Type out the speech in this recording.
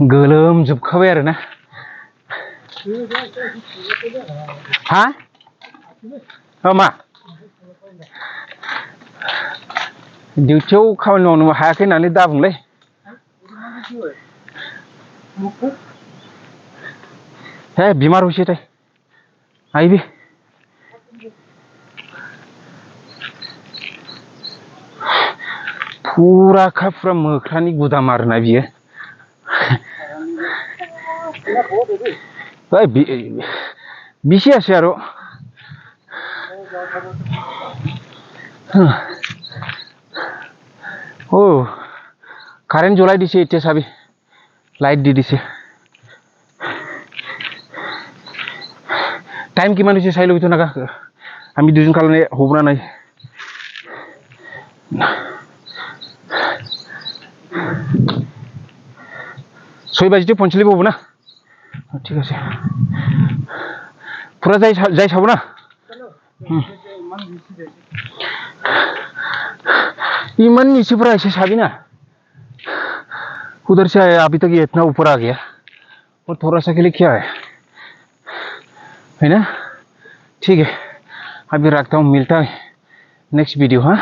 गोलोमजोबखाबाय आरोना हा मा डिउटियाव खामानि मावनो हायाखै होननानै दाबुंलै है बीमार हुई थे आई भी पूरा का पूरा मोख्रानी गुदाम आरोना बियो बिसे आसे आरो ओ कारेंट जलाई दिसे इतने साबी लाइट दी दिसे टाइम किमान होइसे साइलो बितो नागा आमी दुजन खालामनाय हबना नाय 6 বাজিতে পৌঁছলে পাবো না ঠিক আছে পুরা যাই যাবো না इमान नीचे पर ऐसे साबी ना उधर से आया अभी तक ये इतना ऊपर आ गया और थोड़ा सा के लिए क्या है ना ठीक है अभी रखता हूँ मिलता है नेक्स्ट वीडियो हाँ